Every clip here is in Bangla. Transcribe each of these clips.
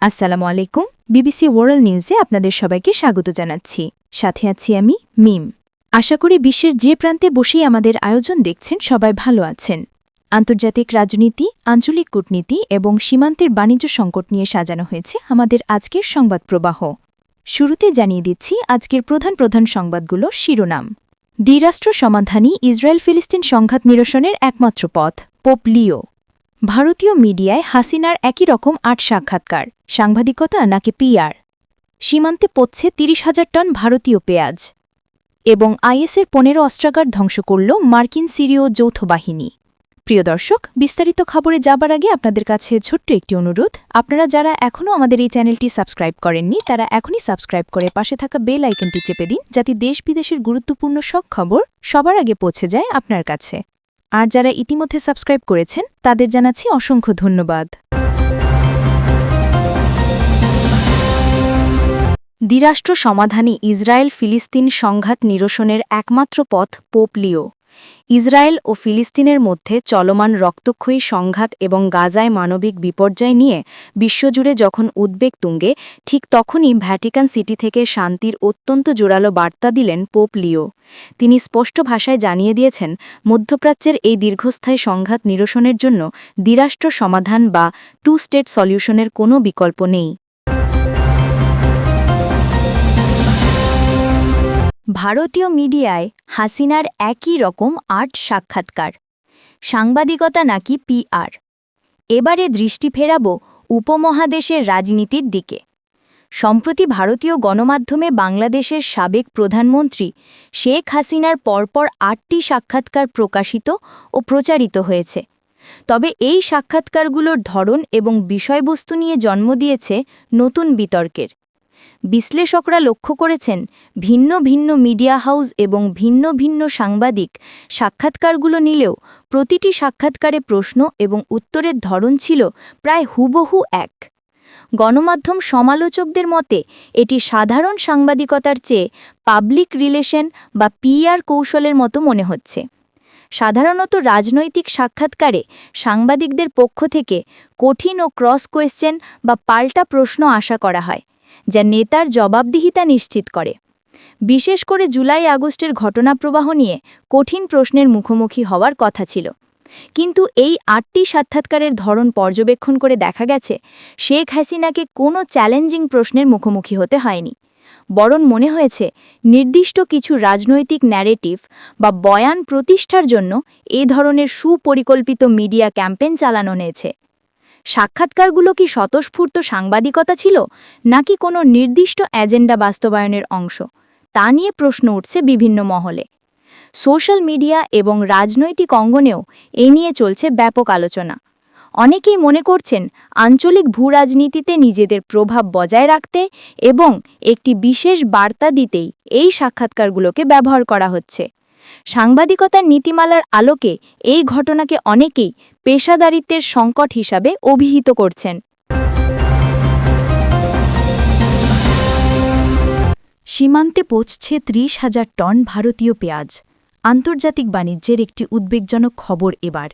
আসসালামু আলাইকুম। বিবিসি ওয়ার্ল্ড নিউজে আপনাদের সবাইকে স্বাগত জানাচ্ছি। সাথে আছি আমি মিম। আশা করি বিশ্বের যে প্রান্তে বসেই আমাদের আয়োজন দেখছেন সবাই ভালো আছেন। আন্তর্জাতিক রাজনীতি, আঞ্চলিক কূটনীতি এবং সীমান্তের বাণিজ্য সংকট নিয়ে সাজানো হয়েছে আমাদের আজকের সংবাদ প্রবাহ। শুরুতে জানিয়ে দিচ্ছি আজকের প্রধান প্রধান সংবাদগুলোর শিরোনাম। দ্বিরাষ্ট্র সমাধানই ইসরায়েল ফিলিস্তিন সংঘাত নিরসনের একমাত্র পথ, পোপ লিও। ভারতীয় মিডিয়ায় হাসিনার একই রকম ৮ সাক্ষাৎকার, সাংবাদিকতা নাকি পিআর। সীমান্তে পড়ছে ৩০,০০০ টন ভারতীয় পেঁয়াজ। এবং আইএসের ১৫ অস্ত্রাগার ধ্বংস করল মার্কিন সিরীয় যৌথ বাহিনী। প্রিয় দর্শক, বিস্তারিত খবরে যাবার আগে আপনাদের কাছে ছোট্ট একটি অনুরোধ, আপনারা যারা এখনও আমাদের এই চ্যানেলটি সাবস্ক্রাইব করেননি তারা এখনই সাবস্ক্রাইব করে পাশে থাকা বেল আইকনটি চেপে দিন, যাতে দেশ বিদেশের গুরুত্বপূর্ণ সব খবর সবার আগে পৌঁছে যায় আপনার কাছে। আর যারা ইতিমধ্যে সাবস্ক্রাইব করেছেন তাদের জানাচ্ছি অসংখ্য ধন্যবাদ। দ্বিরাষ্ট্র সমাধানই ইসরায়েল ফিলিস্তিন সংঘাত নিরসনের একমাত্র পথ, পোপ লিও। ইসরায়েল ও ফিলিস্তিনের মধ্যে চলমান রক্তক্ষয়ী সংঘাত এবং গাজায় মানবিক বিপর্যয় নিয়ে বিশ্বজুড়ে যখন উদ্বেগ তুঙ্গে, ঠিক তখনই ভ্যাটিকান সিটি থেকে শান্তির অত্যন্ত জোরালো বার্তা দিলেন পোপ লিও। তিনি স্পষ্ট ভাষায় জানিয়ে দিয়েছেন, মধ্যপ্রাচ্যের এই দীর্ঘস্থায়ী সংঘাত নিরসনের জন্য দ্বিরাষ্ট্র সমাধান বা টু স্টেট সলিউশনের কোনো বিকল্প নেই। ভারতীয় মিডিয়ায় হাসিনার একই রকম ৮ সাক্ষাৎকার, সাংবাদিকতা নাকি পিআর। এবারে দৃষ্টি ফেরাব উপমহাদেশের রাজনীতির দিকে। সম্প্রতি ভারতীয় গণমাধ্যমে বাংলাদেশের সাবেক প্রধানমন্ত্রী শেখ হাসিনার পরপর ৮টি সাক্ষাৎকার প্রকাশিত ও প্রচারিত হয়েছে। তবে এই সাক্ষাৎকারগুলোর ধরন এবং বিষয়বস্তু নিয়ে জন্ম দিয়েছে নতুন বিতর্কের। বিশ্লেষকরা লক্ষ্য করেছেন, ভিন্ন ভিন্ন মিডিয়া হাউস এবং ভিন্ন ভিন্ন সাংবাদিক সাক্ষাৎকারগুলো নিলেও প্রতিটি সাক্ষাৎকারে প্রশ্ন এবং উত্তরের ধরন ছিল প্রায় হুবহু এক। গণমাধ্যম সমালোচকদের মতে এটি সাধারণ সাংবাদিকতার চেয়ে পাবলিক রিলেশন বা পিআর কৌশলের মতো মনে হচ্ছে। সাধারণত রাজনৈতিক সাক্ষাৎকারে সাংবাদিকদের পক্ষ থেকে কঠিন ও ক্রস কোয়েশ্চেন বা পাল্টা প্রশ্ন আশা করা হয়, যা নেতার জবাবদিহিতা নিশ্চিত করে। বিশেষ করে জুলাই আগস্টের ঘটনাপ্রবাহ নিয়ে কঠিন প্রশ্নের মুখোমুখি হওয়ার কথা ছিল। কিন্তু এই ৮টি সাক্ষাৎকারের ধরন পর্যবেক্ষণ করে দেখা গেছে, শেখ হাসিনাকে কোনো চ্যালেঞ্জিং প্রশ্নের মুখোমুখি হতে হয়নি। বরং মনে হয়েছে নির্দিষ্ট কিছু রাজনৈতিক ন্যারেটিভ বা বয়ান প্রতিষ্ঠার জন্য এ ধরনের সুপরিকল্পিত মিডিয়া ক্যাম্পেইন চালানো হয়েছে। সাক্ষাৎকারগুলো কি স্বতঃস্ফূর্ত সাংবাদিকতা ছিল নাকি কোনো নির্দিষ্ট এজেন্ডা বাস্তবায়নের অংশ, তা নিয়ে প্রশ্ন উঠছে বিভিন্ন মহলে। সোশ্যাল মিডিয়া এবং রাজনৈতিক অঙ্গনেও এ নিয়ে চলছে ব্যাপক আলোচনা। অনেকেই মনে করছেন, আঞ্চলিক ভূরাজনীতিতে নিজেদের প্রভাব বজায় রাখতে এবং একটি বিশেষ বার্তা দিতেই এই সাক্ষাৎকারগুলোকে ব্যবহার করা হচ্ছে। সাংবাদিকতার নীতিমালার আলোকে এই ঘটনাকে অনেকেই পেশাদারিত্বের সংকট হিসাবে অভিহিত করছেন। সীমান্তে পৌঁছছে ৩০,০০০ টন ভারতীয় পেঁয়াজ। আন্তর্জাতিক বাণিজ্যের একটি উদ্বেগজনক খবর এবার।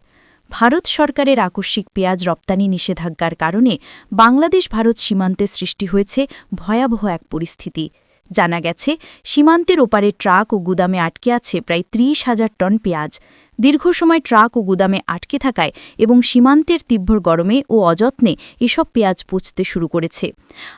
ভারত সরকারের আকস্মিক পেঁয়াজ রপ্তানি নিষেধাজ্ঞার কারণে বাংলাদেশ ভারত সীমান্তে সৃষ্টি হয়েছে ভয়াবহ এক পরিস্থিতি। জানা গেছে, সীমান্তের ওপারে ট্রাক ও গুদামে আটকে আছে প্রায় ৩০,০০০ টন পেঁয়াজ। দীর্ঘ সময় ট্রাক ও গুদামে আটকে থাকায় এবং সীমান্তের তীব্র গরমে ও অযত্নে এসব পেঁয়াজ পচতে শুরু করেছে।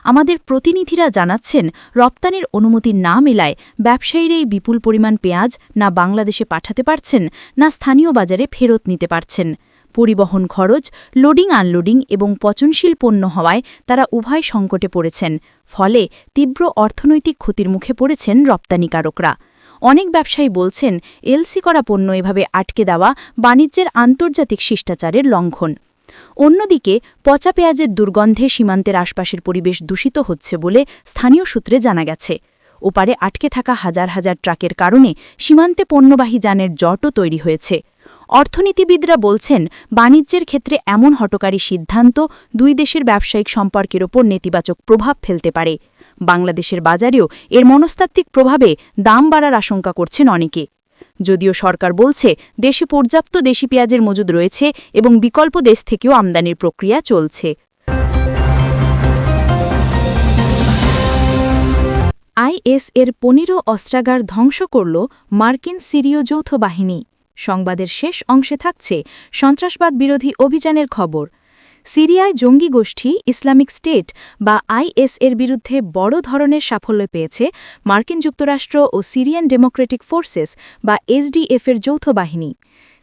আমাদের প্রতিনিধিরা জানাচ্ছেন, রপ্তানির অনুমতি না মেলায় ব্যবসায়ীরা এই বিপুল পরিমাণ পেঁয়াজ না বাংলাদেশে পাঠাতে পারছেন, না স্থানীয় বাজারে ফেরত নিতে পারছেন। পরিবহন খরচ, লোডিং আনলোডিং এবং পচনশীল পণ্য হওয়ায় তারা উভয় সংকটে পড়েছেন। ফলে তীব্র অর্থনৈতিক ক্ষতির মুখে পড়েছেন রপ্তানিকারকরা। অনেক ব্যবসায়ী বলছেন, এলসি করা পণ্য এভাবে আটকে দেওয়া বাণিজ্যের আন্তর্জাতিক শিষ্টাচারের লঙ্ঘন। অন্যদিকে পচা পেঁয়াজের দুর্গন্ধে সীমান্তের আশপাশের পরিবেশ দূষিত হচ্ছে বলে স্থানীয় সূত্রে জানা গেছে। ওপারে আটকে থাকা হাজার হাজার ট্রাকের কারণে সীমান্তে পণ্যবাহী যানের জটও তৈরি হয়েছে। অর্থনীতিবিদরা বলছেন, বাণিজ্যের ক্ষেত্রে এমন হঠকারী সিদ্ধান্ত দুই দেশের ব্যবসায়িক সম্পর্কের ওপর নেতিবাচক প্রভাব ফেলতে পারে। বাংলাদেশের বাজারেও এর মনস্তাত্ত্বিক প্রভাবে দাম বাড়ার আশঙ্কা করছেন অনেকে। যদিও সরকার বলছে, দেশে পর্যাপ্ত দেশি পেঁয়াজের মজুদ রয়েছে এবং বিকল্প দেশ থেকেও আমদানির প্রক্রিয়া চলছে। আইএস-এর ১৫ অস্ত্রাগার ধ্বংস করল মার্কিন সিরীয় যৌথ বাহিনী। সংবাদের শেষ অংশে থাকছে সন্ত্রাসবাদ বিরোধী অভিযানের খবর। সিরিয়ায় জঙ্গি গোষ্ঠী ইসলামিক স্টেট বা আইএস-এর বিরুদ্ধে বড় ধরনের সাফল্য পেয়েছে মার্কিন যুক্তরাষ্ট্র ও সিরিয়ান ডেমোক্রেটিক ফোর্সেস বা এসডিএফের যৌথ বাহিনী।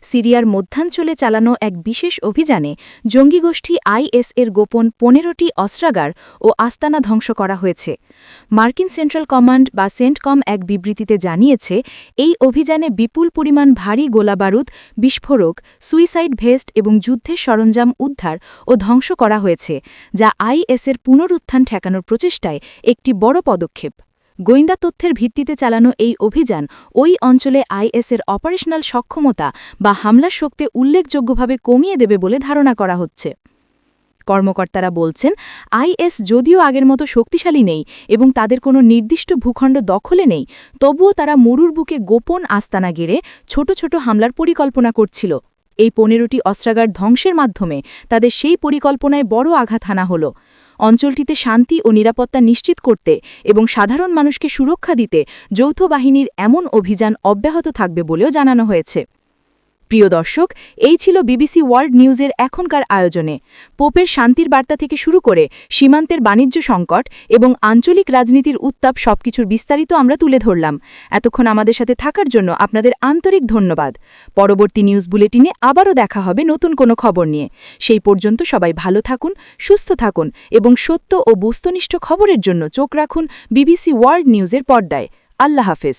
সিরিয়ার মধ্যাঞ্চলে চালানো এক বিশেষ অভিযানে জঙ্গি গোষ্ঠী আইএস-এর গোপন ১৫টি অস্ত্রাগার ও আস্তানা ধ্বংস করা হয়েছে। মার্কিন সেন্ট্রাল কমান্ড বা সেন্টকম এক বিবৃতিতে জানিয়েছে, এই অভিযানে বিপুল পরিমাণ ভারী গোলাবারুদ, বিস্ফোরক, সুইসাইড ভেস্ট এবং যুদ্ধের সরঞ্জাম উদ্ধার ও ধ্বংস করা হয়েছে, যা আইএস-এর পুনরুত্থান ঠেকানোর প্রচেষ্টায় একটি বড় পদক্ষেপ। গোয়েন্দা তথ্যের ভিত্তিতে চালানো এই অভিযান ওই অঞ্চলে আইএস-এর অপারেশনাল সক্ষমতা বা হামলার শক্তি উল্লেখযোগ্যভাবে কমিয়ে দেবে বলে ধারণা করা হচ্ছে। কর্মকর্তারা বলছেন, আইএস যদিও আগের মতো শক্তিশালী নেই এবং তাদের কোনো নির্দিষ্ট ভূখণ্ড দখলে নেই, তবুও তারা মরুর বুকে গোপন আস্তানা গেড়ে ছোট ছোট হামলার পরিকল্পনা করছিল। এই ১৫টি অস্ত্রাগার ধ্বংসের মাধ্যমে তাদের সেই পরিকল্পনায় বড় আঘাত হানা হল। অঞ্চলটিতে শান্তি ও নিরাপত্তা নিশ্চিত করতে এবং সাধারণ মানুষকে সুরক্ষা দিতে যৌথ বাহিনীর এমন অভিযান অব্যাহত থাকবে বলেও জানানো হয়েছে। প্রিয় দর্শক, এই ছিল বিবিসি ওয়ার্ল্ড নিউজের এখনকার আয়োজনে। পোপের শান্তির বার্তা থেকে শুরু করে সীমান্তের বাণিজ্য সংকট এবং আঞ্চলিক রাজনীতির উত্তাপ সবকিছুর বিস্তারিত আমরা তুলে ধরলাম। এতক্ষণ আমাদের সাথে থাকার জন্য আপনাদের আন্তরিক ধন্যবাদ। পরবর্তী নিউজ বুলেটিনে আবারও দেখা হবে নতুন কোনো খবর নিয়ে। সেই পর্যন্ত সবাই ভালো থাকুন, সুস্থ থাকুন এবং সত্য ও বস্তুনিষ্ঠ খবরের জন্য চোখ রাখুন বিবিসি ওয়ার্ল্ড নিউজের পর্দায়। আল্লাহ হাফেজ।